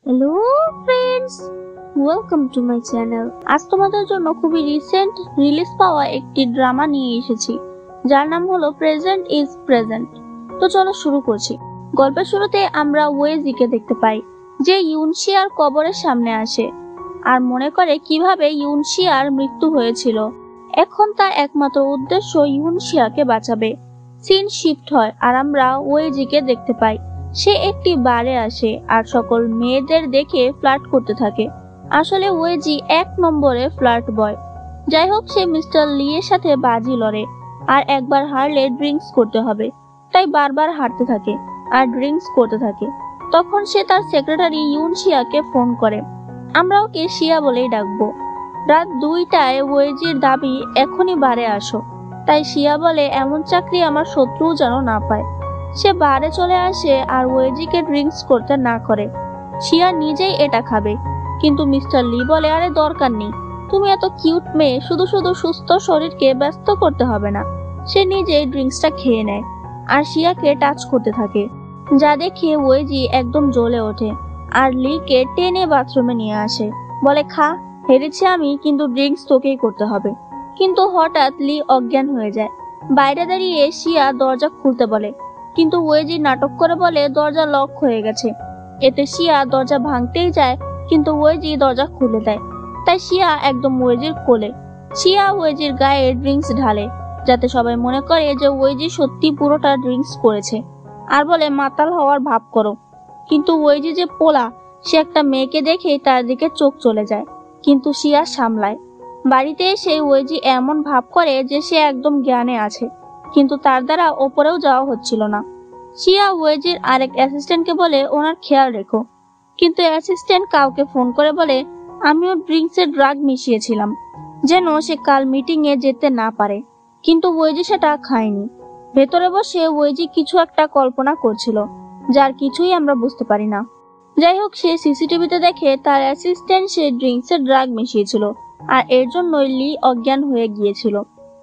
Hello friends, welcome to my channel. আজ তোমাদের জন্য খুবই রিসেন্ট রিলিজ পাওয়া একটি ড্রামা নিয়ে এসেছি, যার নাম হলো প্রেজেন্ট ইজ প্রেজেন্ট। তো চলো শুরু করছি। গল্পের শুরুতে আমরা ওয়েজিকে দেখতে পাই, যে ইউনশিয়ার কবরের সামনে আসে আর মনে করে কিভাবে ইউনশিয়ার মৃত্যু হয়েছিল। এখন তার একমাত্র উদ্দেশ্য ইউনশিয়াকে বাঁচাবে। সিন শিফট হয় আর আমরা ওয়েজিকে দেখতে পাই। সে একটি বারে আসে আর সকল মেয়েদের দেখে ফ্লার্ট করতে থাকে। আসলে ওয়েজি এক নম্বরে ফ্লার্ট বয়। যাই হোক, সে মিস্টার লি এর সাথে বাজি লড়ে আর একবার হারলে ড্রিঙ্কস করতে হবে, তাই বারবার হারতে থাকে আর ড্রিঙ্কস করতে থাকে। তখন সে তার সেক্রেটারি ইউনশিয়াকে ফোন করে। আমরা ওকে শিয়া বলেই ডাকবো। রাত 2টায় ওয়েজির দাবি এখনই বারে আসো, তাই শিয়া বলে এমন চাকরি আমার শত্রুও যেন না পায়। সে বারে চলে আসে আর ওয়েজিকে ড্রিঙ্কস করতে না করে। শিয়া নিজেই এটা খাবে, কিন্তু মিস্টার লি বলে আরে দরকার নেই, তুমি এত কিউট মেয়ে, শুধু শুধু সুস্থ শরীরকে ব্যস্ত করতে হবে না। সে নিজেই ড্রিঙ্কসটা খেয়ে নেয় আর শিয়াকে টাচ করতে থাকে, যা দেখে ওয়েজি একদম জ্বলে ওঠে আর লিকে টেনে বাথরুমে নিয়ে আসে। বলে খা, হেরেছি আমি, কিন্তু ড্রিঙ্কস তোকেই করতে হবে। কিন্তু হঠাৎ লি অজ্ঞান হয়ে যায়। বাইরে দাঁড়িয়ে শিয়া দরজা খুলতে বলে, কিন্তু ওয়েজি নাটক করে বলে দরজা লক হয়ে গেছে। এতে শিয়া দরজা ভাঙতেই যায়, কিন্তু ওয়েজি দরজা খুলে দেয়। তাই শিয়া একদম ওয়েজির কোলে। শিয়া ওয়েজির গায়ে ড্রিঙ্কস ঢালে, যাতে সবাই মনে করে যে ওয়েজি সত্যি পুরোটা ড্রিঙ্কস করেছে, আর বলে মাতাল হওয়ার ভাব করো। কিন্তু ওয়েজি যে পোলা, সে একটা মেয়েকে দেখেই তার দিকে চোখ চলে যায়, কিন্তু শিয়া সামলায়। বাড়িতে এসে ওয়েজি এমন ভাব করে যে সে একদম জ্ঞানে আছে, কিন্তু তার দ্বারা ওপরেও যাওয়া হচ্ছিল না। শিয়া ওয়েজির আরেক অ্যাসিস্ট্যান্টকে বলে ওনার খেয়াল রেখো, কিন্তু অ্যাসিস্ট্যান্ট কাউকে ফোন করে বলে আমিও ড্রিঙ্কসের ড্রাগ মিশিয়েছিলাম, যেন সে কাল মিটিং এ যেতে না পারে। কিন্তু ওয়েজি সেটা খায়নি। ভেতরে বসে ওয়েজি কিছু একটা কল্পনা করছিল, যার কিছুই আমরা বুঝতে পারি না। যাই হোক, সে সিসিটিভিতে দেখে তার অ্যাসিস্ট্যান্ট সে ড্রিঙ্কসের ড্রাগ মিশিয়েছিল, আর এর জন্যই লি অজ্ঞান হয়ে গিয়েছিল।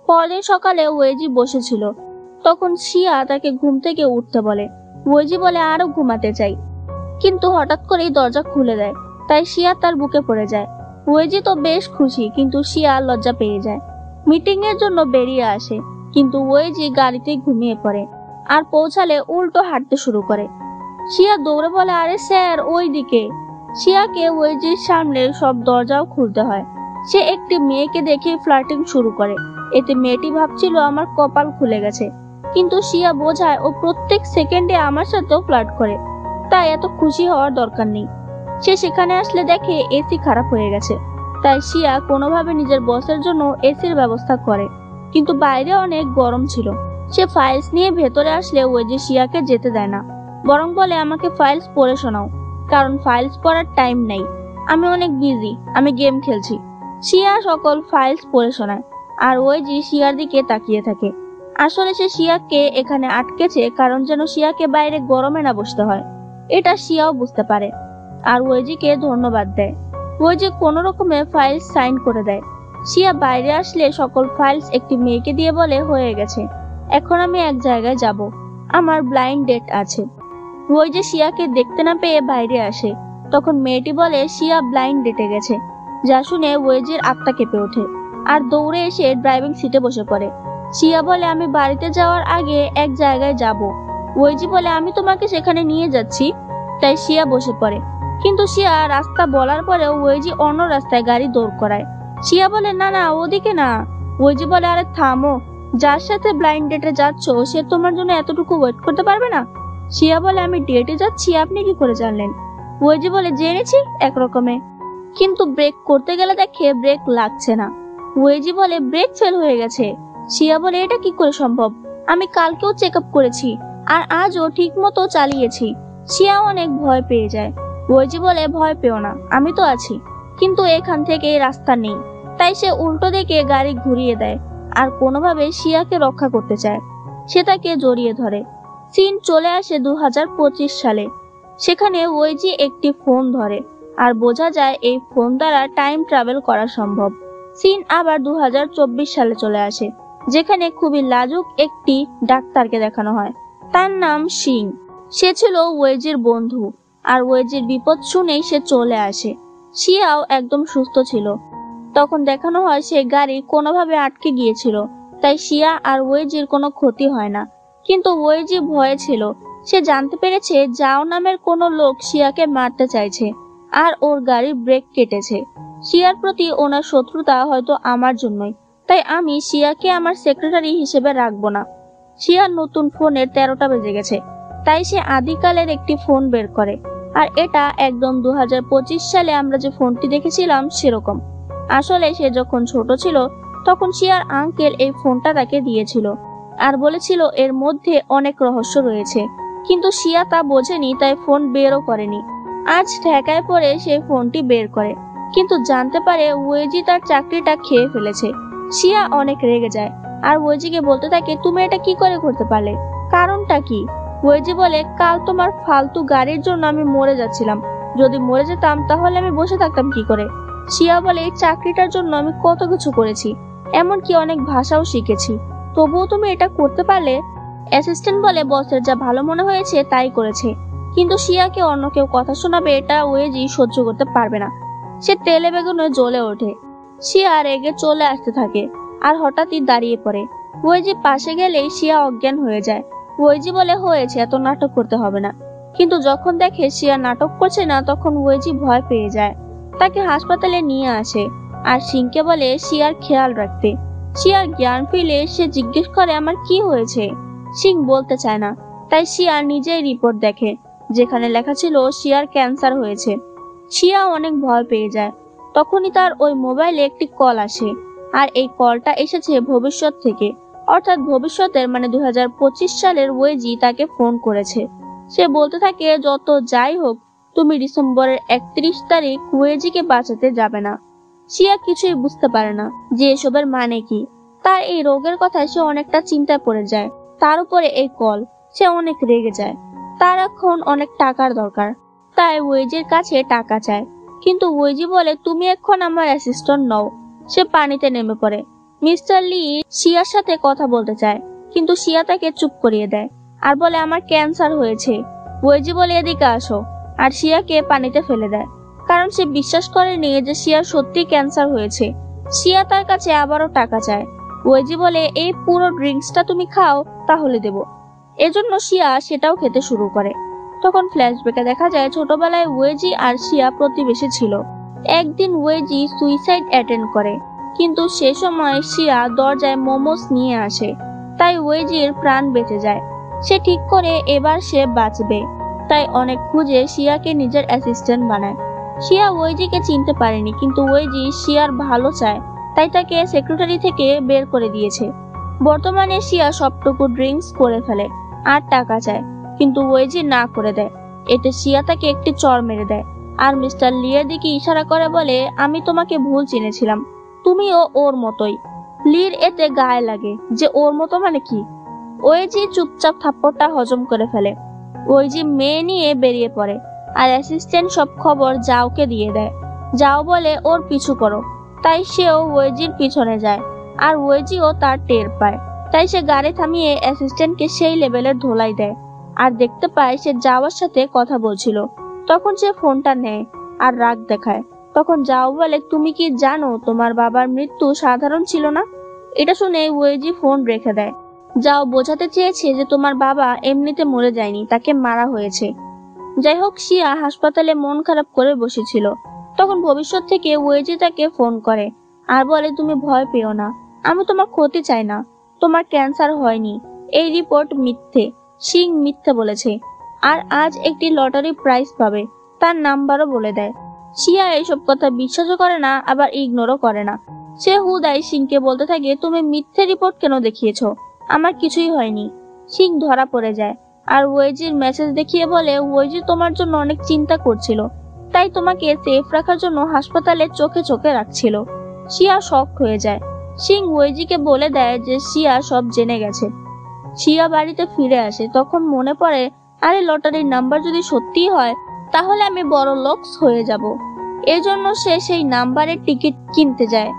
পরদিন সকালে ওয়েজি বসেছিল, তখন শিয়া তাকে ঘুম থেকে উঠতে বলে। ওয়েজি বলে আরো ঘুমাতে চাই, কিন্তু হঠাৎ করেই দরজা খুলে দেয়, তাই শিয়া তার বুকে পড়ে যায়। ওয়েজি তো বেশ খুশি, কিন্তু শিয়া লজ্জা পেয়ে যায়। মিটিং এর জন্য বেরিয়ে আসে, কিন্তু ওয়েজি গাড়িতেই ঘুমিয়ে পড়ে আর পৌঁছালে উল্টো হাঁটতে শুরু করে। শিয়া দৌড়ে বলে আরে স্যার ওই দিকে। শিয়াকে ওয়েজির সামনে সব দরজাও খুলতে হয়। সে একটি মেয়েকে দেখে ফ্লার্টিং শুরু করে। এতে মেয়েটি ভাবছিল আমার কপাল খুলে গেছে, কিন্তু শিয়া বোঝায় ও প্রত্যেক সেকেন্ডে আমার সাথেও ফ্লার্ট করে, তাই এত খুশি হওয়ার দরকার নেই। সে সেখানে আসলে দেখে এসি খারাপ হয়ে গেছে, তাই শিয়া কোনোভাবে নিজের বসের জন্য এসির ব্যবস্থা করে, কিন্তু বাইরে অনেক গরম ছিল। সে ফাইলস নিয়ে ভেতরে আসলে ওয়েজি শিয়াকে যেতে দেয় না, বরং বলে আমাকে ফাইলস পড়ে শোনাও, কারণ ফাইলস পড়ার টাইম নেই, আমি অনেক বিজি, আমি গেম খেলছি। শিয়া সকল ফাইলস পড়ে শোনায় আর ওয়েজি শিয়ার দিকে তাকিয়ে থাকে। আসলে সে শিয়াকে এখানে আটকেছে কারণ যেন শিয়াকে বাইরে গরমে না বসতে হয়। এটা শিয়াও বুঝতে পারে আর ওয়েজিকে ধন্যবাদ দেয়। ওয়েজি কোনো রকমে ফাইলস সাইন করে দেয়। শিয়া বাইরে আসলে সকল ফাইলস একটি মেয়েকে দিয়ে বলে হয়ে গেছে, এখন আমি এক জায়গায় যাব, আমার ব্লাইন্ড ডেট আছে। ওয়েজি শিয়াকে দেখতে না পেয়ে বাইরে আসে, তখন মেয়েটি বলে শিয়া ব্লাইন্ড ডেটে গেছে। যা শুনে ওয়েজির আত্মা কেঁপে ওঠে আর দৌড়ে এসে ড্রাইভিং সিটে বসে পড়ে। শিয়া বলে আমি বাড়িতে যাওয়ার আগে এক জায়গায় যাব। ওয়েজি বলে আমি তোমাকে সেখানে নিয়ে যাচ্ছি। তাই শিয়া বসে পড়ে, কিন্তু শিয়া রাস্তা বলার পরেও ওয়েজি অন্য রাস্তায় গাড়ি দৌড় করায়। শিয়া বলে না না, ওদিকে না। ওয়েজি বলে আরে থামো, যার সাথে ব্লাইন্ড ডেটে যাচ্ছ সে তোমার জন্য এতটুকু ওয়েট করতে পারবে না। শিয়া বলে আমি ডেটে যাচ্ছি, আপনি কি করে জানলেন? ওয়েজি বলে জেনেছি একরকমে, কিন্তু ব্রেক করতে গেলে দেখে ব্রেক লাগছে না। ওয়েজি বলে ব্রেক ফেল হয়ে গেছে। শিয়া বলে এটা কি করে সম্ভব, আমি কালকেও চেক আপ করেছি আর আজও ঠিক মতো চালিয়েছি। শিয়া অনেক ভয় পেয়ে যায়। ওয়েজি বলে ভয় পেও না, আমি তো আছি, কিন্তু এখান থেকে রাস্তা নেই। তাই সে উল্টো দিকে গাড়ি ঘুরিয়ে দেয় আর কোনোভাবে শিয়াকে রক্ষা করতে চায়। সে তাকে জড়িয়ে ধরে। সিন চলে আসে 2025 সালে। সেখানে ওয়েজি একটি ফোন ধরে আর বোঝা যায় এই ফোন দ্বারা টাইম ট্রাভেল করা সম্ভব। সিন আবার 2024 সালে চলে আসে, যেখানে খুবই লাজুক একটি ডাক্তারকে দেখানো হয়। তার নাম সিং। সে ছিল ওয়েজির বন্ধু আর ওয়েজির বিপদ শুনেই সে চলে আসে। শিয়াও একদম সুস্থ ছিল। তখন দেখানো হয় সে গাড়ি কোনোভাবে আটকে গিয়েছিল, তাই শিয়া আর ওয়েজির কোনো ক্ষতি হয় না। কিন্তু ওয়েজি ভয়ে ছিল। সে জানতে পেরেছে জাও নামের কোনো লোক শিয়াকে মারতে চাইছে আর ওর গাড়ির ব্রেক কেটেছে। শিয়ার প্রতি ওনার শত্রুতা হয়তো আমার জন্যই, তাই আমি শিয়াকে আমার সেক্রেটারি হিসেবে রাখবো না। শিয়ার নতুন ফোনের 13টা বেজে গেছে, তাই সে আদিকালের একটি ফোন বের করে। আর এটা একদম 2025 সালে আমরা যে ফোনটি দেখেছিলাম সেরকম। আসলে সে যখন ছোট ছিল তখন শিয়ার আঙ্কেল এই ফোনটা তাকে দিয়েছিল আর বলেছিল এর মধ্যে অনেক রহস্য রয়েছে, কিন্তু শিয়া তা বোঝেনি, তাই ফোন বেরও করেনি। আজ ঠেকায় পড়ে সে ফোনটি বের করে, কিন্তু জানতে পারে ওয়েজি তার চাকরিটা খেয়ে ফেলেছে। শিয়া অনেক রেগে যায় আর ওয়েজিকে বলতে থাকে, তুমি এটা কি করে করতে পারলে, কারণটা কি? ওয়েজি বলে, কাল তোমার ফালতু গাড়ির জন্য আমি মরে যাচ্ছিলাম। যদি মরে যেতাম তাহলে আমি বসে থাকতাম কি করে? শিয়া বলে, এই চাকরিটার জন্য আমি কত কিছু করেছি, এমনকি অনেক ভাষাও শিখেছি, তবুও তুমি এটা করতে পারলে? অ্যাসিস্ট্যান্ট বলে, বসের যা ভালো মনে হয়েছে তাই করেছে, কিন্তু শিয়াকে অন্য কেউ কথা শোনাবে এটা ওয়েজি সহ্য করতে পারবে না। সে তেলে বেগুনে জ্বলে ওঠে। শিয়া রেগে চলে আসতে থাকে আর হঠাৎই দাঁড়িয়ে পড়ে। ওয়েজি পাশে গেলেই শিয়া অজ্ঞান হয়ে যায়। ওয়েজি বলে, হয়েছে, এত নাটক করতে হবে না। কিন্তু যখন দেখে শিয়া নাটক করছে না তখন ওয়েজি ভয় পেয়ে যায়। তাকে হাসপাতালে নিয়ে আসে আর সিংকে বলে শিয়ার খেয়াল রাখতে। শিয়ার জ্ঞান ফিরে সে জিজ্ঞেস করে, আমার কি হয়েছে? সিং বলতে চায় না, তাই শিয়া নিজেই রিপোর্ট দেখে, যেখানে লেখা ছিল শিয়ার ক্যান্সার হয়েছে। শিয়া অনেক ভয় পেয়ে যায়। তখনই তার ওই মোবাইলে একটি কল আসে, আর এই কলটা এসেছে ভবিষ্যৎ থেকে, অর্থাৎ ভবিষ্যতের মানে 2025 সালের ওয়েজি তাকে ফোন করেছে। সে বলতে থাকে, যত যাই হোক তুমি ডিসেম্বরের 31 তারিখ ওয়েজিকে বাঁচাতে যাবে না। শিয়া কিছুই বুঝতে পারে না যে এসবের মানে কি। তার এই রোগের কথায় সে অনেকটা চিন্তায় পড়ে যায়। তার উপরে এই কল, সে অনেক রেগে যায়। তার এখন অনেক টাকার দরকার, তাই ওয়েজির কাছে টাকা চায়। কিন্তু ওয়েজি বলে, তুমি এখন আমার অ্যাসিস্ট্যান্ট নও। সে পানিতে নেমে পড়ে। মিস্টার লি শিয়ার সাথে কথা বলতে চায়, কিন্তু শিয়া তাকে চুপ করিয়ে দেয় আর বলে, আমার ক্যান্সার হয়েছে। ওয়েজি বলে, এদিকে আসো, আর শিয়াকে পানিতে ফেলে দেয়, কারণ সে বিশ্বাস করেনি যে শিয়ার সত্যি ক্যান্সার হয়েছে। শিয়া তার কাছে আবারও টাকা চায়। ওয়েজি বলে, এই পুরো ড্রিঙ্কসটা তুমি খাও, তাহলে দেব। এজন্য শিয়া সেটাও খেতে শুরু করে। তখন ফ্ল্যাশব্যাকে দেখা যায় ছোটবেলায় ওয়েজি আর শিয়া প্রতিবেশী ছিল। একদিন ওয়েজি সুইসাইড অ্যাটেম্প করে, কিন্তু সে সময় শিয়া দরজায় মোমোস নিয়ে আসে, তাই ওয়েজির প্রাণ বেঁচে যায়। সে ঠিক করে এবার সে বাঁচবে, তাই অনেক খুঁজে শিয়াকে নিজের অ্যাসিস্ট্যান্ট বানায়। শিয়া ওয়েজিকে চিনতে পারেনি, কিন্তু ওয়েজি শিয়ার ভালো চায়, তাই তাকে সেক্রেটারি থেকে বের করে দিয়েছে। বর্তমানে শিয়া সবটুকু ড্রিঙ্কস করে ফেলে আর টাকা চায়, কিন্তু ওয়েজি না করে দেয়। এতে শিয়া তাকে একটি চড় মেরে দেয় আর মিস্টার লির দিকে ইশারা করে বলে, আমি তোমাকে ভুল চিনেছিলাম, তুমিও ওর মতোই। লির এতে গায়ে লাগে যে ওর মতো মানে কি। ওয়েজি চুপচাপ থাপ্পড়টা হজম করে ফেলে। ওয়েজি মেয়ে নিয়ে বেরিয়ে পড়ে আর অ্যাসিস্ট্যান্ট সব খবর জাওকে দিয়ে দেয়। জাও বলে, ওর পিছু করো, তাই সেও ওয়েজির পিছনে যায় আর ওয়েজিও তার টের পায়, তাই সে গাড়ি থামিয়ে অ্যাসিস্ট্যান্টকে সেই লেভেলের ধোলাই দেয় আর দেখতে পায় সে যাওয়ার সাথে কথা বলছিল। তখন সে ফোনটা নেয় আর রাগ দেখায়। তখন যাও বলে, তুমি কি জানো তোমার বাবার মৃত্যু সাধারণ ছিল না? এটা শুনে ওয়েজি ফোন রেখে দেয়। যাও বোঝাতে চেয়েছে যে তোমার বাবা এমনিতে মরে যায়নি, তাকে মারা হয়েছে। যাই হোক, শিয়া হাসপাতালে মন খারাপ করে বসেছিল। তখন ভবিষ্যৎ থেকে ওয়েজি তাকে ফোন করে আর বলে, তুমি ভয় পেও না, আমি তোমার ক্ষতি চাই না, তোমার ক্যান্সার হয়নি, এই রিপোর্ট মিথ্যে, সিং মিথ্যে বলেছে, আর আজ একটি লটারি প্রাইজ পাবে, তার নাম্বারও বলে দেয়। শিয়া এইসব কথা বিশ্বাসও করে না, আবার ইগনোরও করে না। সে হুদাই সিংকে বলতে থাকে, তুমি মিথ্যে রিপোর্ট কেন দেখিয়েছো, আমার কিছুই হয়নি। সিং ধরা পড়ে যায় আর ওয়েজির মেসেজ দেখিয়ে বলে, ওয়েজি তোমার জন্য অনেক চিন্তা করছিল, তাই তোমাকে সেফ রাখার জন্য হাসপাতালে চোখে চোখে রাখছিল। শিয়া শক হয়ে যায়। সিং ওয়েজিকে বলে দেয় যে শিয়া সব জেনে গেছে। শিয়া বাড়িতে ফিরে আসে, তখন মনে পড়ে, আরে লটারির নাম্বার যদি সত্যি হয় তাহলে আমি বড় লোকস হয়ে যাব। এজন্য সে সেই নাম্বারের টিকিট কিনতে যায়।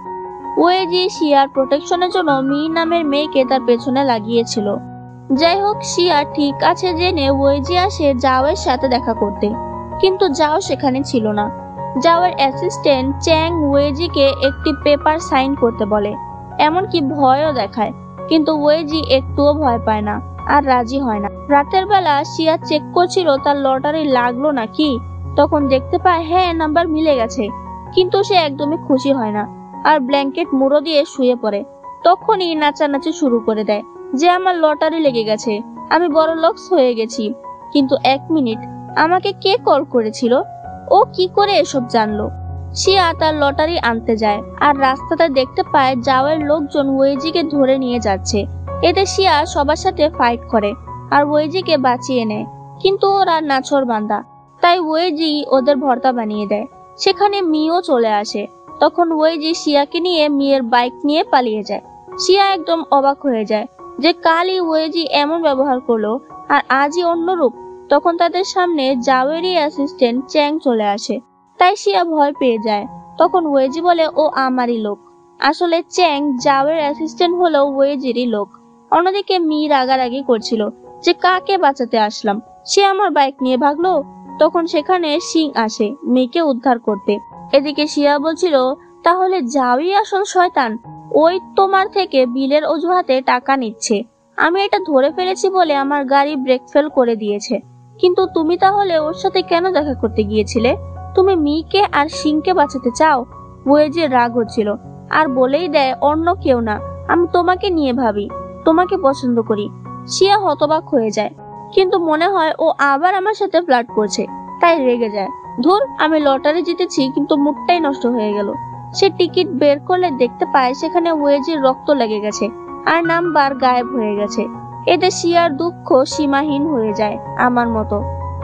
ওয়েজি শিয়ার প্রোটেকশনের জন্য মি নামের মেয়েকে তার পেছনে লাগিয়েছিল। যাই হোক, শিয়া ঠিক আছে জেনে ওয়েজি আসে জাওয়ের সাথে দেখা করতে। কিন্তু যাও সেখানে ছিল না। যাওয়ার অ্যাসিস্ট্যান্ট চ্যাং ওয়েজিকে একটি পেপার সাইন করতে বলে, এমনকি ভয়ও দেখায়, কিন্তু ওয়েজি একটুও ভয় পায় না আর রাজি হয় না। রাতের বেলা শিয়া চেক করছিল তার লটারি লাগলো নাকি, তখন দেখতে পায় হ্যাঁ নাম্বার মিলে গেছে, কিন্তু সে একদমই খুশি হয় না আর ব্ল্যাঙ্কেট মুড়ো দিয়ে শুয়ে পড়ে। তখনই নাচানাচি শুরু করে দেয় যে আমার লটারি লেগে গেছে, আমি বড় লোকস হয়ে গেছি। কিন্তু 1 মিনিট, আমাকে কে কল করেছিল? ও কি করে এসব জানলো? শিয়া তার লটারি আনতে যায় আর রাস্তাতে দেখতে পায় যাওয়ার লোকজন ওয়েজিকে ধরে নিয়ে যাচ্ছে। এতে শিয়া সবার সাথে ফাইট করে আর ওয়েজিকে বাঁচিয়ে নেয়, কিন্তু ওরা নাছোড়বান্দা, তাই ওয়েজি ওদের ভর্তা বানিয়ে দেয়। সেখানে মিও চলে আসে। তখন ওয়েজি শিয়াকে নিয়ে মিয়ের বাইক নিয়ে পালিয়ে যায়। শিয়া একদম অবাক হয়ে যায় যে কালই ওয়েজি এমন ব্যবহার করলো আর আজই অন্যরূপ। তখন তাদের সামনে জাওয়েরই অ্যাসিস্ট্যান্ট চ্যাং চলে আসে, তাই শিয়া ভয় পেয়ে যায়। তখন ওয়েজি বলে ও আমারই লোক। আসলে চ্যাং জাওয়ের অ্যাসিস্ট্যান্ট হলেও ওয়েজিরই লোক। অন্যদিকে মি রাগারাগি করছিল যে কাকে বাঁচাতে আসলাম, সে আমার বাইক নিয়ে ভাগলো। তখন সেখানে সিং আসে মেয়েকে উদ্ধার করতে। এদিকে শিয়া বলছিল তাহলে যাওই আসল শয়তান, ওই তোমার থেকে বিলের অজুহাতে টাকা নিচ্ছে। আমি এটা ধরে ফেলেছি বলে আমার গাড়ি ব্রেক ফেল করে দিয়েছে, কিন্তু তুমি তাহলে ওর সাথে কেন দেখা করতে গিয়েছিলে? তুমি মিকে আর সিংকে বাঁচাতে চাও? ওয়েজির রাগ হচ্ছিল আর বলেই দেয় অন্য কেউ না, আমি তোমাকে নিয়ে ভাবি, তোমাকে পছন্দ করি। শিয়া হতবাক হয়ে যায়, কিন্তু মনে হয় ও আবার আমার সাথে ফ্লার্ট করছে, তাই রেগে যায়। ধুর, আমি লটারি জিতেছি কিন্তু মুডটাই নষ্ট হয়ে গেল। সে টিকিট বের করলে দেখতে পায় সেখানে ওয়েজির রক্ত লেগে গেছে আর নাম্বার গায়েব হয়ে গেছে। এতে শিয়ার দুঃখ সীমাহীন হয়ে যায় আমার মতো।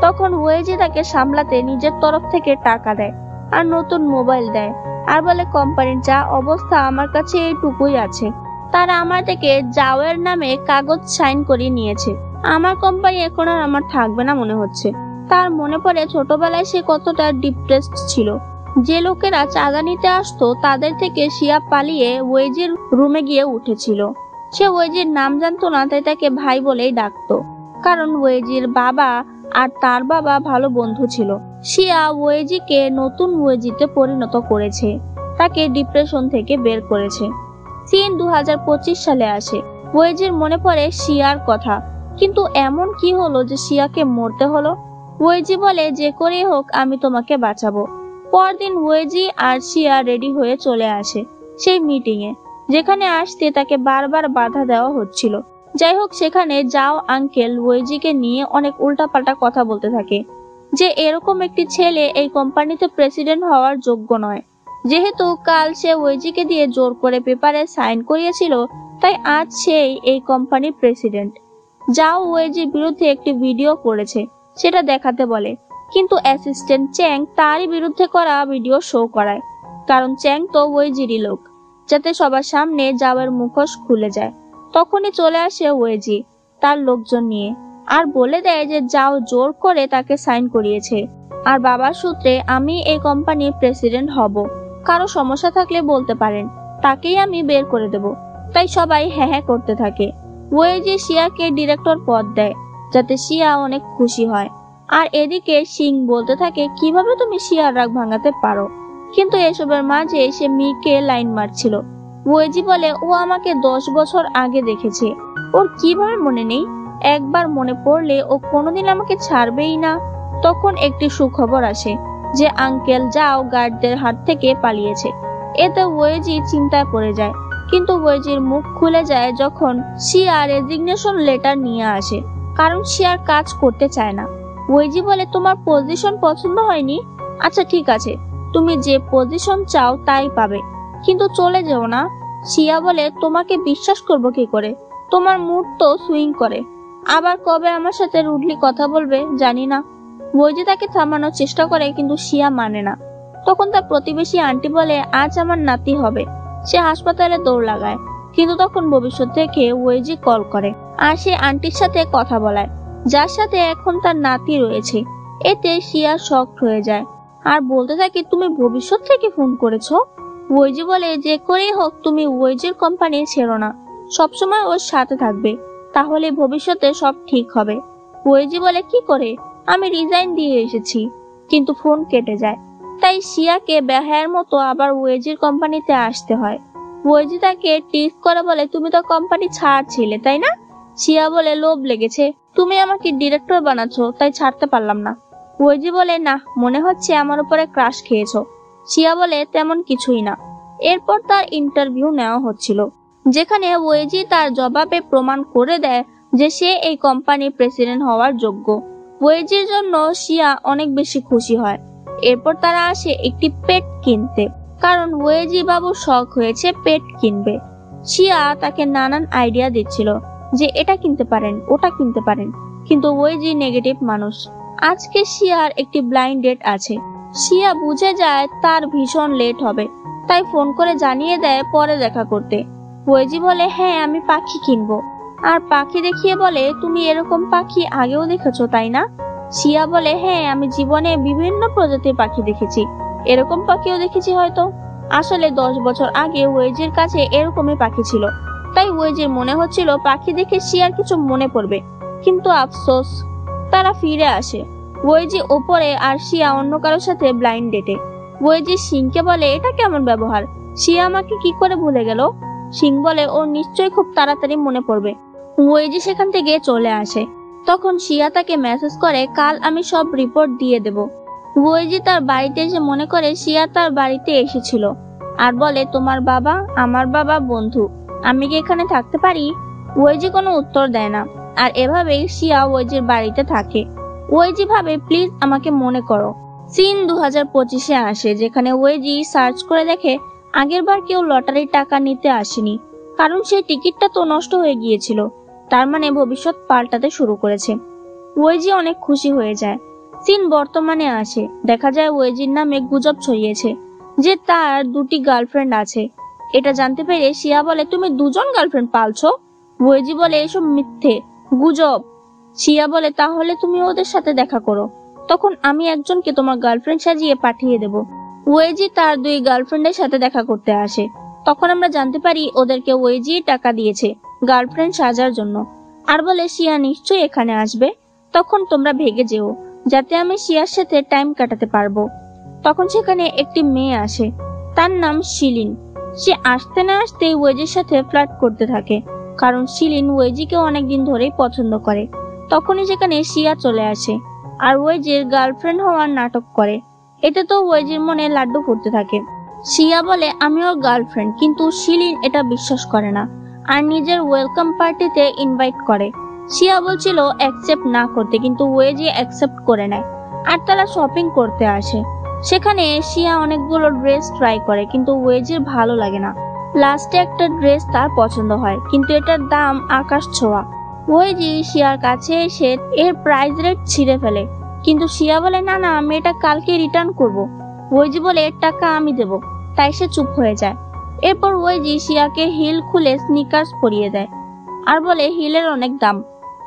তখন ওয়েজি তাকে সামলাতে নিজের তরফ থেকে টাকা দেয় আর নতুন মোবাইল দেয় আর বলে কোম্পানির যা অবস্থা আমার কাছে এইটুকুই আছে। তারা আমার থেকে যাওয়ের নামে কাগজ সাইন করিয়ে নিয়েছে। আমার কোম্পানি এখন আর আমার থাকবে না মনে হচ্ছে। তার মনে পড়ে ছোটবেলায় সে কতটা ডিপ্রেসড ছিল। যে লোকেরা চাঁদা নিতে আসতো তাদের থেকে শিয়া পালিয়ে ওয়েজির রুমে গিয়ে উঠেছিল। সে ওয়েজির নাম জানতো না, তাই তাকে ভাই বলেই ডাকতো, কারণ ওয়েজির বাবা আর তার বাবা ভালো বন্ধু ছিল। শিয়া ওয়েজিকে নতুন ওয়েজিতে পরিণত করেছে, তাকে ডিপ্রেশন থেকে বের করেছে। সিন 2025 সালে আসে। ওয়েজির মনে পড়ে শিয়ার কথা, কিন্তু এমন কি হলো যে শিয়াকে মরতে হলো? ওয়েজি বলে যে করেই হোক আমি তোমাকে বাঁচাবো। পরদিন ওয়েজি আর শিয়া রেডি হয়ে চলে আসে সেই মিটিং এ, যেখানে আসতে তাকে বারবার বাধা দেওয়া হচ্ছিল। যাই হোক, সেখানে যাও আঙ্কেল ওয়েজিকে নিয়ে অনেক উল্টাপাল্টা কথা বলতে থাকে, যে এরকম একটি ছেলে এই কোম্পানিতে প্রেসিডেন্ট হওয়ার যোগ্য নয়। যেহেতু কাল সে ওয়েজিকে দিয়ে জোর করে পেপারে সাইন করিয়েছিল, তাই আজ সেই এই কোম্পানির প্রেসিডেন্ট। যাও ওয়েজির বিরুদ্ধে একটি ভিডিও করেছে, সেটা দেখাতে বলে, কিন্তু অ্যাসিস্ট্যান্ট চ্যাং তারই বিরুদ্ধে করা ভিডিও শো করায়, কারণ চ্যাং তো ওয়েজিরই লোক, যাতে সবার সামনে যাওয়ার মুখোশ খুলে যায়। তখনই চলে আসে ওয়েজি তার লোকজন নিয়ে আর বলে দেয় যে যাও জোর করে তাকে সাইন করিয়েছে, আর বাবার সূত্রে আমি এই কোম্পানির প্রেসিডেন্ট হব। কারো সমস্যা থাকলে বলতে পারেন, তাকেই আমি বের করে দেব। তাই সবাই হ্যাঁ হ্যাঁ করতে থাকে। ওয়েজি শিয়াকে ডিরেক্টর পদ দেয়, যাতে শিয়া অনেক খুশি হয়। আর এদিকে সিং বলতে থাকে কিভাবে তুমি শিয়ার রাগ ভাঙাতে পারো, কিন্তু এসবের মাঝে সে মিকে লাইন মারছিল। ওয়েজি বলে ও আমাকে 10 বছর আগে দেখেছে, ওর কিভাবে মনে নেই? একবার মনে পড়লে ও কোনোদিন আমাকে ছাড়বেই না। তখন একটি সুখবর আসে যে আঙ্কেল যাও গার্ডদের হাত থেকে পালিয়েছে। এতে ওয়েজি চিন্তায় পড়ে যায়, কিন্তু ওয়েজির মুখ খুলে যায় যখন শিয়া রেজিগনেশন লেটার নিয়ে আসে, কারণ শিয়ার কাজ করতে চায় না। ওয়েজি বলে তোমার পজিশন পছন্দ হয়নি? আচ্ছা ঠিক আছে, তুমি যে পজিশন চাও তাই পাবে, কিন্তু চলে যেও না। শিয়া বলে তোমাকে বিশ্বাস করব কি করে, তোমার মুড তো সুইং করে, আবার কবে আমার সাথে রুডলি কথা বলবে জানি না। ওয়েজি তাকে থামানোর চেষ্টা করে, কিন্তু শিয়া মানে না। তখন তার প্রতিবেশী আন্টি বলে আজ আমার নাতি হবে। সে হাসপাতালে দৌড় লাগায়, কিন্তু তখন ভবিষ্যৎ থেকে ওয়েজি কল করে আর সে আন্টির সাথে কথা বলায়, যার সাথে এখন তার নাতি রয়েছে। এতে শিয়া শকড হয়ে যায় আর বলতে থাকে তুমি ভবিষ্যৎ থেকে ফোন করেছো? ওয়েজি বলে যে করেই হোক তুমি ওয়েজির কোম্পানি ছেড়ো না, সবসময় ওর সাথে থাকবে, তাহলে ভবিষ্যতে সব ঠিক হবে। ওয়েজি বলে কি করে? আমি রিজাইন দিয়ে এসেছি। কিন্তু ফোন কেটে যায়। তাই শিয়াকে বেহায়ার মতো আবার ওয়েজির কোম্পানিতে আসতে হয়। ওয়েজি তাকে টিজ করে বলে, তুমি তো কোম্পানি ছাড়ছিলে তাই না? শিয়া বলে, লোভ লেগেছে, তুমি আমাকে ডিরেক্টর বানাচ্ছো তাই ছাড়তে পারলাম না। ওয়েজি বলে, না, মনে হচ্ছে আমার উপরে ক্রাশ খেয়েছো। শিয়া বলে, তেমন কিছুই না। এরপর তার ইন্টারভিউ নেওয়া হচ্ছিল, যেখানে ওয়েজি তার জবাবে প্রমাণ করে দেয় যে সে এই কোম্পানির প্রেসিডেন্ট হওয়ার যোগ্য। ওয়েজির জন্য শিয়া অনেক বেশি খুশি হয়। এরপর তারা আসে একটি পেট কিনতে, কারণ ওয়েজি বাবুর শখ হয়েছে পেট কিনবে। শিয়া তাকে নানান আইডিয়া দিচ্ছিল যে এটা কিনতে পারেন, ওটা কিনতে পারেন, কিন্তু ওয়েজি নেগেটিভ মানুষ। আজকে শিয়ার একটি ব্লাইন্ড ডেট আছে। শিয়া বুঝে যায় তার ভীষণ লেট হবে, তাই ফোন করে জানিয়ে দেয় পরে দেখা করতে। ওয়েজি বলে, হ্যাঁ আমি পাখি কিনবো, আর পাখি দেখিয়ে বলে, তুমি এরকম পাখি আগেও দেখেছো তাই না? শিয়া বলে, হ্যাঁ আমি জীবনে বিভিন্ন প্রজাতির পাখি দেখেছি, এরকম পাখিও দেখেছি হয়তো। আসলে 10 বছর আগে ওয়েজির কাছে এরকমই পাখি ছিল, তাই ওয়েজির মনে হচ্ছিল পাখি দেখে শিয়ার কিছু মনে পড়বে, কিন্তু আফসোস তারা ফিরে আসে। ওয়েজি ওপরে আর শিয়া অন্য কারোর সাথে ব্লাইন্ড ডেটে। ওয়েজি সিংকে বলে, এটা কেমন ব্যবহার, শিয়া আমাকে কি করে ভুলে গেল? সিং বলে, ও নিশ্চয়ই খুব তাড়াতাড়ি মনে পড়বে। ওয়েজি সেখান থেকে চলে আসে। তখন শিয়া তাকে মেসেজ করে, কাল আমি সব রিপোর্ট দিয়ে দেব। ওয়েজি তার বাড়িতে এসে মনে করে শিয়া তার বাড়িতে এসেছিল, আর বলে, তোমার বাবা আমার বাবা বন্ধু, আমি কি এখানে থাকতে পারি? ওয়েজি কোনো উত্তর দেয় না, আর এভাবেই শিয়া ওয়েজির বাড়িতে থাকে। ওয়েজি ভাবে, প্লিজ আমাকে মনে করো। সিন 2025-এ আসে, যেখানে ওয়েজি সার্চ করে দেখে আগের বার কেউ লটারির টাকা নিতে আসেনি, কারণ সেই টিকিটটা তো নষ্ট হয়ে গিয়েছিল। তার মানে ভবিষ্যৎ পাল্টাতে শুরু করেছে। ওয়েজি অনেক খুশি হয়ে যায়। সিন বর্তমানে আসে, দেখা যায় ওয়েজির নামে গুজব ছড়িয়েছে যে তার 2টি গার্লফ্রেন্ড আছে। এটা জানতে পেরে শিয়া বলে, তুমি 2জন গার্লফ্রেন্ড পালছো? ওয়েজি বলে, এসব মিথ্যে, গুজব। শিয়া বলে, তাহলে তুমি ওদের সাথে দেখা করো, তখন আমি একজনকে তোমার গার্লফ্রেন্ড সাজিয়ে পাঠিয়ে দেব। ওয়েজি তার 2 গার্লফ্রেন্ডের সাথে দেখা করতে আসে। তখন আমরা জানতে পারি ওদেরকে ওয়েজি টাকা দিয়েছে গার্লফ্রেন্ড সাজার জন্য, আর বলে, শিয়া নিশ্চয়ই এখানে আসবে, তখন তোমরা ভেগে যেও, যাতে আমি শিয়ার সাথে টাইম কাটাতে পারবো। তখন সেখানে একটি মেয়ে আসে, তার নাম শিলিন। সে আসতে না আসতেই ওয়েজির সাথে ফ্লার্ট করতে থাকে, কারণ শিলিন ওয়েজিকে অনেকদিন ধরেই পছন্দ করে। তখনই সেখানে শিয়া চলে আসে, আর ওয়েজির গার্লফ্রেন্ড হওয়ার নাটক করে। এতে তো ওয়েজির মনে লাড্ডু ফুটতে থাকে। শিয়া বলে, আমি ওর গার্লফ্রেন্ড, কিন্তু শিলিন এটা বিশ্বাস করে না, আর নিজের ওয়েলকাম পার্টিতে ইনভাইট করে। শিয়া বলছিল অ্যাকসেপ্ট না করতে, কিন্তু ওয়েজি অ্যাকসেপ্ট করে নেয়, আর তারা শপিং করতে আসে। সেখানে শিয়া অনেকগুলো ড্রেস ট্রাই করে, কিন্তু ওয়েজির ভালো লাগে না। লাস্টে একটা ড্রেস তার পছন্দ হয়, কিন্তু এটার দাম আকাশ ছোঁয়া। ওয়েজি শিয়ার কাছে এসে এর প্রাইস রেট ছিঁড়ে ফেলে, কিন্তু শিয়া বলে, না না, আমি এটা কালকে রিটার্ন করব। ওয়েজি বলে, এর টাকা আমি দেব, তাই সে চুপ হয়ে যায়। এরপর ওয়েজি শিয়াকে হিল খুলে স্নিকার্স পরিয়ে দেয়, আর বলে হিলের অনেক দাম।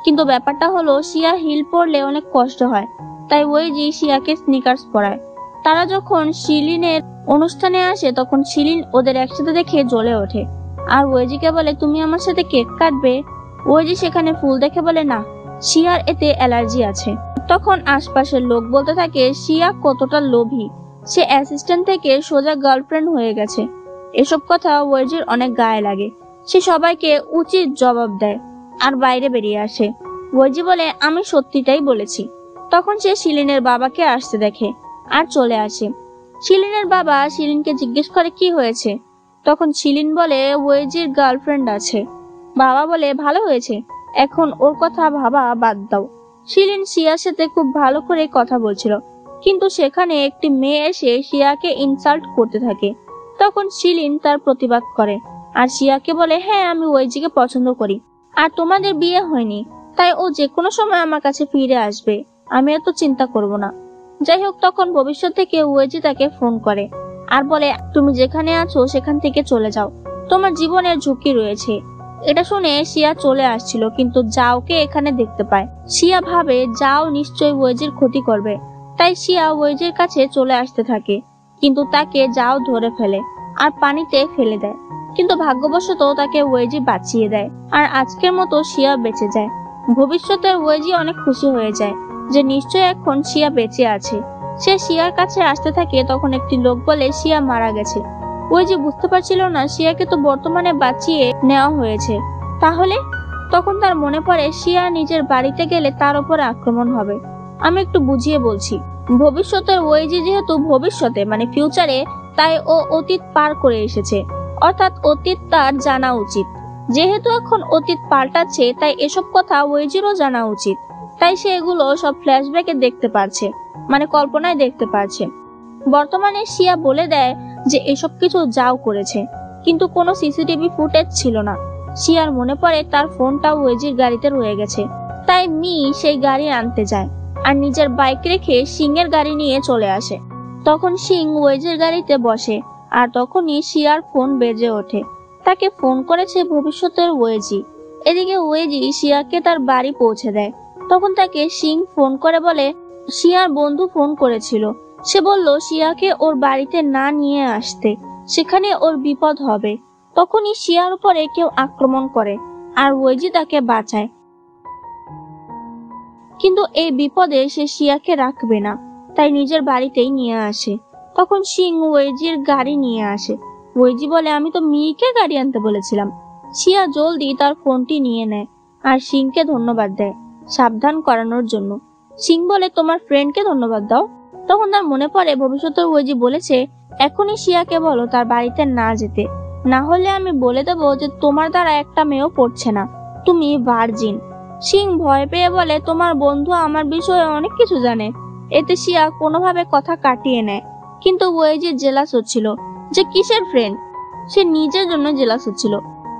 কিন্তু ব্যাপারটা হলো শিয়া হিল পরলে অনেক কষ্ট হয়, তাই ওয়েজি শিয়াকে স্নিকার্স পরায়। তারা যখন শিলিনের অনুষ্ঠানে আসে, তখন শিলিন ওদের একসাথে দেখে জ্বলে ওঠে, আর ওয়েজিকে বলে, তুমি আমার সাথে কেক কাটবে? ওয়েজি সেখানে ফুল দেখে বলে, না, শিয়ার এতে অ্যালার্জি আছে। তখন আশপাশের লোক বলতে থাকে শিয়া কতটা লোভী, সে অ্যাসিস্ট্যান্ট থেকে সোজা গার্লফ্রেন্ড হয়ে গেছে। এসব কথা ওয়েজির অনেক গায়ে লাগে। সে সবাইকে উচিত জবাব দেয়, আর বাইরে বেরিয়ে আসে। ওয়েজি বলে, আমি সত্যিটাই বলেছি। তখন সে শিলিনের বাবাকে আসতে দেখে, আর চলে আসে। শিলিনের বাবা শিলিনকে জিজ্ঞেস করে, কি হয়েছে? তখন শিলিন বলে, ওয়েজির গার্লফ্রেন্ড আছে। বাবা বলে, ভালো হয়েছে, এখন ওর কথা ভাবা বাদ দাও। শিলিন শিয়ার সাথে খুব ভালো করে কথা বলছিল, কিন্তু সেখানে একটি মেয়ে এসে শিয়াকে ইনসাল্ট করতে থাকে। তখন শিলিন তার প্রতিবাদ করে, আর শিয়াকে বলে, হ্যাঁ আমি ওয়েজিকে পছন্দ করি, আর তোমাদের বিয়ে হয়নি, তাই ও যে কোনো সময় আমার কাছে ফিরে আসবে, আমি এত চিন্তা করব না। যাই হোক, তখন ভবিষ্যৎ থেকে ওয়েজি তাকে ফোন করে, আর বলে, তুমি যেখানে আছো সেখান থেকে চলে যাও, তোমার জীবনের ঝুঁকি রয়েছে। এটা শুনে শিয়া চলে আসছিল, কিন্তু জাওকে এখানে দেখতে পায়। শিয়া ভাবে জাও নিশ্চয়ই ওয়েজির ক্ষতি করবে, তাই শিয়া ওয়েজির কাছে চলে আসতে থাকে, কিন্তু তাকে জাও ধরে ফেলে আর পানিতে ফেলে দেয়। কিন্তু ভাগ্যবশত তাকে ওয়েজি বাঁচিয়ে দেয়, আর আজকের মতো শিয়া বেঁচে যায়। ভবিষ্যতে ওয়েজি অনেক খুশি হয়ে যায় যে নিশ্চয়ই এখন শিয়া বেঁচে আছে। সে শিয়ার কাছে আসতে থাকে, তখন একটি লোক বলে শিয়া মারা গেছে। ওয়েজি বুঝতে পারছিল না শিয়াকে তো বর্তমানে বাঁচিয়ে নেওয়া হয়েছে, তাহলে তখন তার মনে পড়ে শিয়া নিজের বাড়িতে গেলে তার উপরে আক্রমণ হবে। আমি একটু বুঝিয়ে বলছি। ভবিষ্যতের ওয়েজি যেহেতু ভবিষ্যতে মানে ফিউচারে, তাই ও অতীত পার করে এসেছে, অর্থাৎ অতীত তার জানা উচিত। যেহেতু এখন অতীত পাল্টাচ্ছে, তাই এসব কথা ওয়েজিরও জানা উচিত। তাই সে এগুলো সব ফ্ল্যাশব্যাকে দেখতে পারছে, মানে কল্পনায় দেখতে পারছে। বর্তমানে শিয়া বলে দেয় যে এসব কিছু যাও করেছে, কিন্তু কোনো সিসিটিভি ফুটেজ ছিল না। শিয়ার মনে পড়ে তার ফোনটা ওয়েজির গাড়িতে রয়ে গেছে, তাই মি সেই গাড়ি আনতে যায় আর নিজের বাইক রেখে সিং এর গাড়ি নিয়ে চলে আসে। তখন সিং ওয়েজির গাড়িতে বসে, আর তখনই শিয়ার ফোন বেজে ওঠে। তাকে ফোন করেছে ভবিষ্যতের ওয়েজি। এদিকে ওয়েজি শিয়াকে তার বাড়ি পৌঁছে দেয়। তখন তাকে সিং ফোন করে বলে শিয়ার বন্ধু ফোন করেছিল, সে বলল শিয়াকে ওর বাড়িতে না নিয়ে আসতে, সেখানে ওর বিপদ হবে। তখনই শিয়ার উপরে কেউ আক্রমণ করে আর ওয়েজি তাকে বাঁচায়, কিন্তু এই বিপদে সে শিয়াকে রাখবে না, তাই নিজের বাড়িতেই নিয়ে আসে। তখন সিং ওয়েজির গাড়ি নিয়ে আসে। ওয়েজি বলে আমি তো মিকে গাড়ি আনতে বলেছিলাম। শিয়া জলদি তার ফোনটি নিয়ে নেয় আর সিংকে ধন্যবাদ দেয় সাবধান করানোর জন্য। সিং বলে তোমার ফ্রেন্ডকে ধন্যবাদ দাও। তখন তার মনে পড়ে ভবিষ্যতের ওয়েজি বলেছে এখনই শিয়াকে বলো তার বাড়িতে না যেতে, না হলে আমি বলে দেবো যে তোমার দ্বারা একটা মেয়েও পড়ছে না, তুমি ভার্জিন। সিং ভয় পেয়ে বলে তোমার বন্ধু আমার বিষয়ে অনেক কিছু জানে। এতে শিয়া কোনোভাবে কথা কাটিয়ে নেয়, কিন্তু ওয়েজি জেলাস হচ্ছিল যে কিসের ফ্রেন্ড, সে নিজের জন্য জেলাস হচ্ছিল।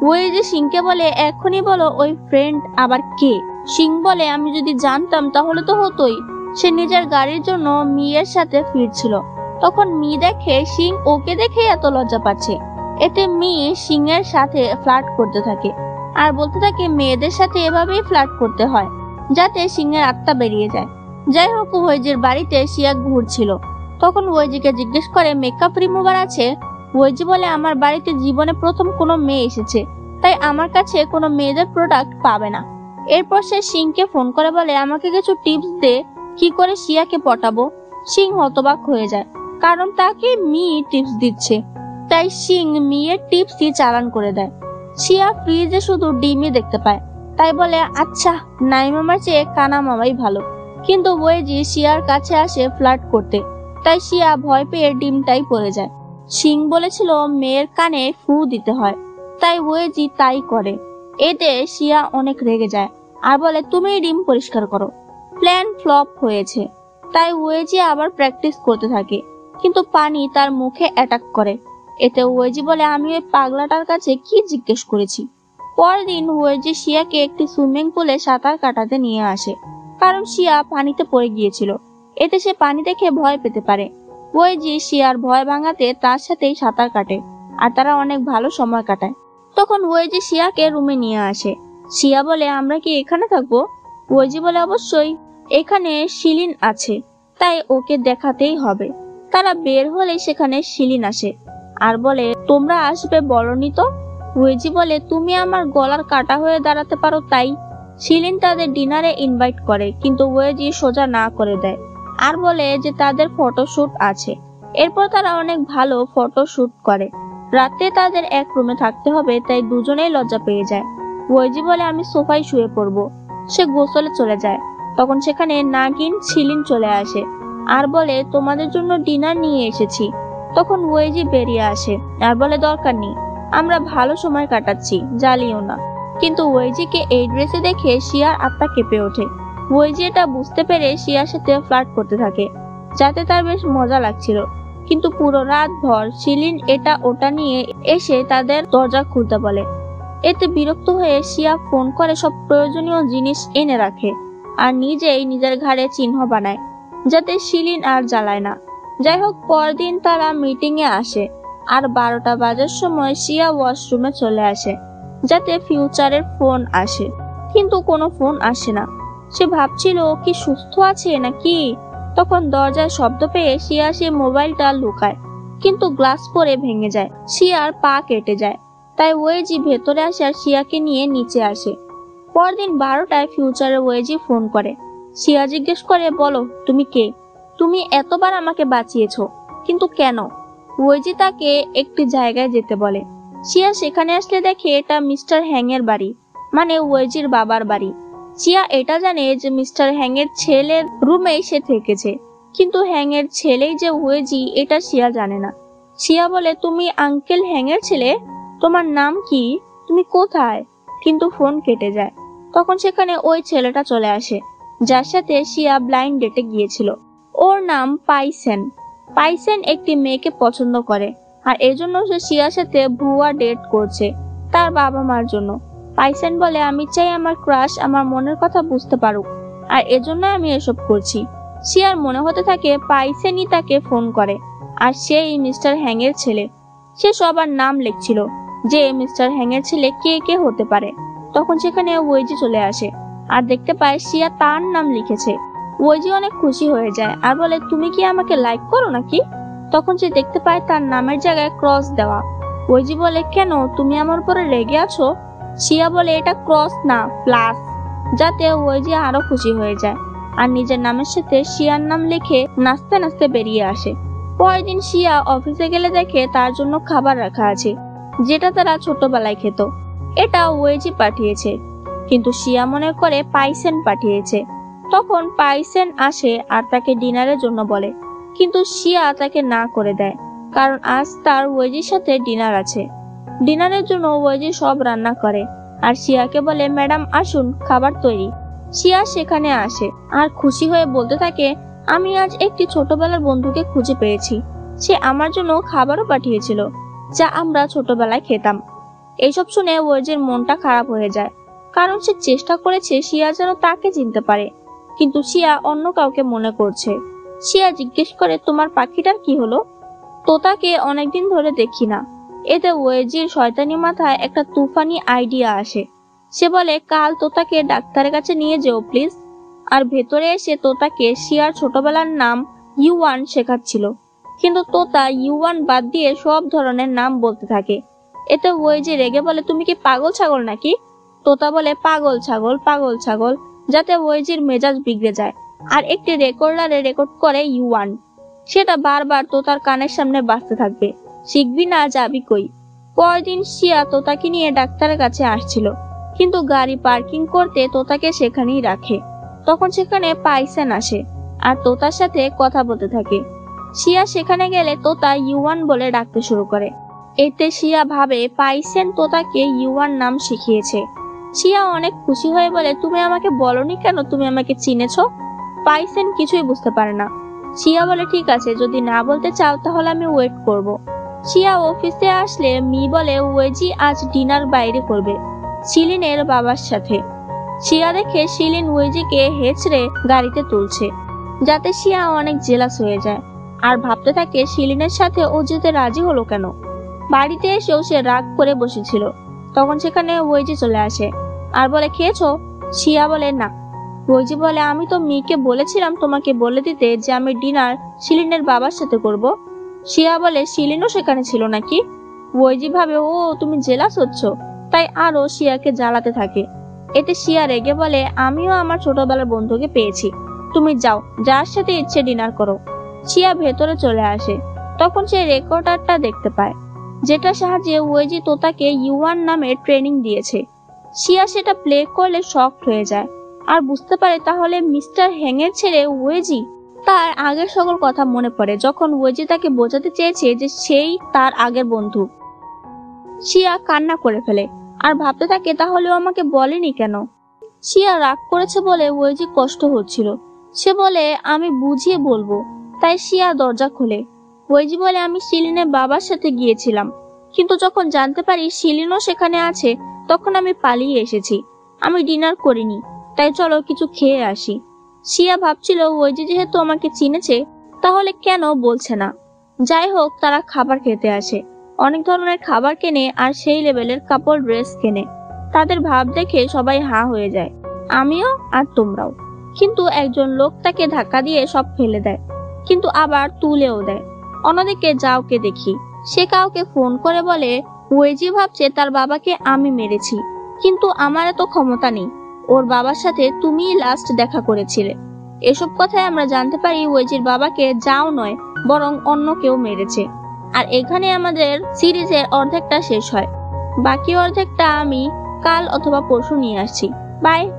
ওয়েজি সিংকে বলে এখনই বলো ওই ফ্রেন্ড আবার কে। সিং বলে আমি যদি জানতাম তাহলে তো হতোই। সে নিজের গাড়ির জন্য মিয়ের সাথে ফিরছিল, তখন মি দেখে সিং ওকে দেখে এত লজ্জা পাচ্ছে। এতে মি সিং এর সাথে ফ্লার্ট করতে থাকে আর বলতে থাকে মেয়েদের সাথে এভাবেই ফ্লার্ট করতে হয় যাতে সিং এর আত্মা বেরিয়ে যায়। যাই হোক, ওয়েজির বাড়িতে শিয়া ঘুরছিল, তখন ওয়েজিকে জিজ্ঞেস করে মেকআপ রিমুভার আছে। ওয়েজি বলে আমার বাড়িতে জীবনে প্রথম কোনো মেয়ে এসেছে, তাই আমার কাছে কোনো মেয়েদের প্রোডাক্ট পাবে না। এরপর সে সিংকে ফোন করে বলে আমাকে কিছু টিপস দে কি করে শিয়াকে পটাবো। সিং হতবাক হয়ে যায়, কারণ তাকে মি টিপস দিচ্ছে। তাই সিং মিয়ের টিপসই চালান করে দেয়। শিয়া ফ্রিজে শুধু ডিমই দেখতে পায়, তাই বলে আচ্ছা নাই মামার চেয়ে কানা মামাই ভালো। কিন্তু ওয়েজি শিয়ার কাছে আসে ফ্লার্ট করতে, তাই শিয়া ভয় পেয়ে ডিমটাই পড়ে যায়। সিং বলেছিল মেয়ের কানে ফু দিতে হয়, তাই ওয়েজি তাই করে। এতে শিয়া অনেক রেগে যায় আর বলে তুমি ডিম পরিষ্কার করো। প্ল্যান ফ্লপ হয়েছে, তাই ওয়েজি আবার প্র্যাকটিস করতে থাকে, কিন্তু পানি তার মুখে অ্যাটাক করে। এতে ওয়েজি বলে আমি ওই পাগলাটার কাছে কি জিজ্ঞেস করেছি। পরদিন ওয়েজি শিয়াকে একটি সুইমিং পুলে সাঁতার কাটাতে নিয়ে আসে, কারণ শিয়া পানিতে পড়ে গিয়েছিল। এতে সে পানি দেখে ভয় পেতে পারে। ওয়েজি শিয়ার ভয় ভাঙাতে তার সাথেই সাঁতার কাটে আর তারা অনেক ভালো সময় কাটায়। তখন ওয়েজি শিয়াকে রুমে নিয়ে আসে। শিয়া বলে আমরা কি এখানে থাকবো? ওয়েজি বলে অবশ্যই, এখানে শিলিন আছে, তাই ওকে দেখাতেই হবে। তারা বের হলে সেখানে শিলিন আসে আর বলে তোমরা আসবে বলনি তো। ওয়েজি বলে তুমি আমার গলার কাটা হয়ে দাঁড়াতে পারো তাই। শিলিন তাদের ডিনারে ইনভাইট করে, কিন্তু ওয়েজি সোজা না করে দেয় আর বলে যে তাদের ফটোশুট আছে। এরপর তারা অনেক ভালো ফটোশুট করে। রাতে তাদের এক রুমে থাকতে হবে, তাই দুজনেই লজ্জা পেয়ে যায়। ওয়েজি বলে আমি সোফায় শুয়ে পড়বো। সে গোসলে চলে যায়। তখন সেখানে নাগিন শিলিন চলে আসে আর বলে তোমাদের জন্য ডিনার নিয়ে এসেছি। তখন ওয়েজি বেরিয়ে আসে আর বলে দরকার নেই, আমরা ভালো সময় কাটাচ্ছি, জ্বালিও না। কিন্তু ওয়েজিকে এই ড্রেসে দেখে শিয়ার আত্মা কেঁপে ওঠে। ওয়েজি এটা বুঝতে পেরে শিয়ার সাথে ফ্লার্ট করতে থাকে, যাতে তার বেশ মজা লাগছিল। কিন্তু পুরো রাত ভর শিলিন এটা ওটা নিয়ে এসে তাদের দরজা খুলতে বলে। এতে বিরক্ত হয়ে শিয়া ফোন করে সব প্রয়োজনীয় জিনিস এনে রাখে আর নিজেই নিজের ঘাড়ে চিহ্ন বানায়, যাতে শিলিন আর জ্বালায় না। যাই হোক, পরদিন তারা মিটিং এ আসে আর 12টা বাজার সময় শিয়া ওয়াশরুমে চলে আসে যাতে ফিউচারের ফোন আসে, কিন্তু কোনো ফোন আসে না। সে ভাবছিল ও কি সুস্থ আছে নাকি। তখন দরজায় শব্দ পেয়ে শিয়া সে মোবাইলটা লুকায়, কিন্তু গ্লাস পরে ভেঙে যায়। শিয়ার পা কেটে যায়, তাই ওয়েজি ভেতরে আসে আর শিয়াকে নিয়ে নিচে আসে। পরদিন 12টায় ফিউচারের ওয়েজি ফোন করে। শিয়া জিজ্ঞেস করে বলো তুমি কে। তুমি এতবার আমাকে বাঁচিয়েছো, কিন্তু কেন? ওয়েজি তাকে একটি জায়গায় যেতে বলে। শিয়া সেখানে আসলে দেখে এটা মিস্টার হ্যাং এর বাড়ি, মানে ওয়েজির বাবার বাড়ি। শিয়া এটা জানে যে মিস্টার হ্যাং এর ছেলের রুমেই সে থেকেছে, কিন্তু হ্যাং এর ছেলেই যে ওয়েজি এটা শিয়া জানে না। শিয়া বলে, তুমি আঙ্কেল হ্যাং এর ছেলে? তোমার নাম কি? তুমি কোথায়? কিন্তু ফোন কেটে যায়। তখন সেখানে ওই ছেলেটা চলে আসে যার সাথে শিয়া ব্লাইন্ড ডেটে গিয়েছিল। ওর নাম পাইসেন। পাইসেন একটি মেয়েকে পছন্দ করে, আর এজন্য সে শিয়ার সাথে ভুয়া ডেট করছে তার বাবা মার জন্য। পাইসেন বলে, আমি চাই আমার ক্রাশ আমার মনের কথা বুঝতে পারুক, আর এজন্য আমি এসব করছি। শিয়ার মনে হতে থাকে পাইসেনই তাকে ফোন করে, আর সেই মিস্টার হ্যাং এর ছেলে। সে সবার নাম লিখছিল যে মিস্টার হ্যাং এর ছেলে কে কে হতে পারে। তখন সেখানে ওয়েজি চলে আসে আর দেখতে পায় শিয়া তার নাম লিখেছে। ওয়েজি অনেক খুশি হয়ে যায় আর বলে, তুমি কি আমাকে লাইক করো নাকি? তখন সে দেখতে পায় তার নামের জায়গায় ক্রস দেওয়া। ওয়েজি বলে, কেন, তুমি আমার উপরে রেগে আছো? শিয়া বলে, এটা ক্রস না, প্লাস, যাতে ওয়েজি আরো খুশি হয়ে যায় আর নিজের নামের সাথে শিয়ার নাম লিখে নাচতে নাচতে বেরিয়ে আসে। পরের দিন শিয়া অফিসে গেলে দেখে তার জন্য খাবার রাখা আছে, যেটা তারা ছোটবেলায় খেত। এটা ওয়েজি পাঠিয়েছে, কিন্তু শিয়া মনে করে পাইসেন পাঠিয়েছে। তখন পাইসেন আসে আর তাকে ডিনারের জন্য বলে, কিন্তু শিয়া তাকে না করে দেয়, কারণ আজ তার ওয়েজির সাথে ডিনার আছে। ডিনারের জন্য ওয়েজি সব রান্না করে আর শিয়াকে বলে, ম্যাডাম আসুন, খাবার তৈরি। শিয়া সেখানে আসে আর খুশি হয়ে বলতে থাকে, আমি আজ একটি ছোটবেলার বন্ধুকে খুঁজে পেয়েছি। সে আমার জন্য খাবারও পাঠিয়েছিল, যা আমরা ছোটবেলায় খেতাম। এইসব শুনে ওয়েজির মনটা খারাপ হয়ে যায়, কারণ সে চেষ্টা করেছে শিয়া যেন তাকে চিনতে পারে, কিন্তু শিয়া অন্য কাউকে মনে করছে। শিয়া জিজ্ঞেস করে, তোমার পাখিটার কি হলো? তোতাকে অনেকদিন ধরে দেখি না। এতে ওয়েজির শয়তানি মাথায় একটা তুফানি আইডিয়া আসে। সে বলে, কাল তোতাকে ডাক্তারের কাছে নিয়ে যেও প্লিজ। আর ভেতরে এসে তোতাকে শিয়ার ছোটবেলার নাম ইউয়ান শেখাচ্ছিল, কিন্তু তোতা ইউয়ান বাদ দিয়ে সব ধরনের নাম বলতে থাকে। এতে ওয়েজি রেগে বলে, তুমি কি পাগল ছাগল নাকি? তোতা বলে, পাগল ছাগল, পাগল ছাগল, যাতে ওয়েজির মেজাজ বিগড়ে যায় আর একটি রেকর্ডারে রেকর্ড করে ইউয়ান। সেটা বারবার তোতার কানের সামনে বাজতে থাকবে, শিখবি না, যাবি কই। পরদিন শিয়া তোতাকে নিয়ে ডাক্তারের কাছে আসছিল, কিন্তু গাড়ি পার্কিং করতে তোতাকে সেখানেই রাখে। তখন সেখানে পাইসেন আসে আর তোতার সাথে কথা বলতে থাকে। শিয়া সেখানে গেলে তোতা ইউয়ান বলে ডাকতে শুরু করে। এতে শিয়া ভাবে পাইসেন তোতাকে ইউয়ান নাম শিখিয়েছে। শিয়া অনেক খুশি হয়ে বলে, তুমি আমাকে বলনি কেন তুমি আমাকে চিনেছো? পাইসেন কিছুই বুঝতে পারে না। শিয়া বলে, ঠিক আছে, যদি না বলতে চাও তাহলে আমি ওয়েট করব। শিয়া অফিসে আসলে মি বলে ওয়েজি আজ ডিনার বাইরে করবে শিলিনের বাবার সাথে। শিয়া দেখে শিলিন ওয়েজিকে হেঁচড়ে গাড়িতে তুলছে, যাতে শিয়া অনেক জেলাস হয়ে যায় আর ভাবতে থাকে শিলিনের সাথে ও যেতে রাজি হলো কেন। বাড়িতে এসেও সে রাগ করে বসেছিল। তখন সেখানে ওয়েজি চলে আসে আর বলে, খেয়েছো? শিয়া বলে, না। ওয়েজি বলে, আমি তো মিকে বলেছিলাম তোমাকে বলে দিতে যে আমি ডিনার শিলিনের বাবার সাথে করব। শিয়া বলে, শিলিনও সেখানে ছিল নাকি? ওয়েজি ভাবে, ও তুমি জেলাস হচ্ছ, তাই আরো শিয়াকে জ্বালাতে থাকে। এতে শিয়া রেগে বলে, আমিও আমার ছোটবেলার বন্ধুকে পেয়েছি, তুমি যাও, যার সাথে ইচ্ছে ডিনার করো। শিয়া ভেতরে চলে আসে। তখন সে রেকর্ডারটা দেখতে পায়, যেটা সাহায্যে ওয়েজি তোতাকে ইউয়ান নামে ট্রেনিং দিয়েছে। শিয়া সেটা প্লে করলে শকড হয়ে যায় আর বুঝতে পারে তাহলে মিস্টার হ্যাং এর ছেলে ওয়েজি। তার আগের সকল কথা মনে পড়ে, যখন ওয়েজি তাকে বোঝাতে চেয়েছে যে সেই তার আগের বন্ধু। শিয়া কান্না করে ফেলে আর ভাবতে থাকে, তাহলে ও আমাকে বলেনি কেন? শিয়া রাগ করেছে বলে ওয়েজি কষ্ট হচ্ছিল। সে বলে, আমি বুঝিয়ে বলবো। তাই শিয়া দরজা খোলে। ওয়েজি বলে, আমি শিলিনের বাবার সাথে গিয়েছিলাম, কিন্তু যখন জানতে পারি শিলিনও সেখানে আছে তখন আমি পালিয়ে এসেছি। আমি ডিনার করিনি, তাই চলো কিছু খেয়ে আসি। শিয়া ভাবছিল ওয়েজি যেহেতু আমাকে চিনেছে তাহলে কেন বলছে না। যাই হোক, তারা খাবার খেতে আসে, অনেক ধরনের খাবার কেনে আর সেই লেভেলের কাপড় ড্রেস কেনে। তাদের ভাব দেখে সবাই হাঁ হয়ে যায়, আমিও আর তোমরাও। কিন্তু একজন লোক তাকে ধাক্কা দিয়ে সব ফেলে দেয়, কিন্তু আবার তুলেও দেয়। অন্যদিকে যাওকে দেখি, সে কাউকে ফোন করে বলে, ওয়েজি ভাবছে তার বাবাকে আমি মেরেছি, কিন্তু আমার এত ক্ষমতা নেই। ওর বাবার সাথে তুমিই লাস্ট দেখা করেছিলে। এসব কথায় আমরা জানতে পারি ওয়েজির বাবাকে যাও নয় বরং অন্য কেউ মেরেছে। আর এখানে আমাদের সিরিজের অর্ধেকটা শেষ হয়। বাকি অর্ধেকটা আমি কাল অথবা পরশু নিয়ে আসছি। বাই।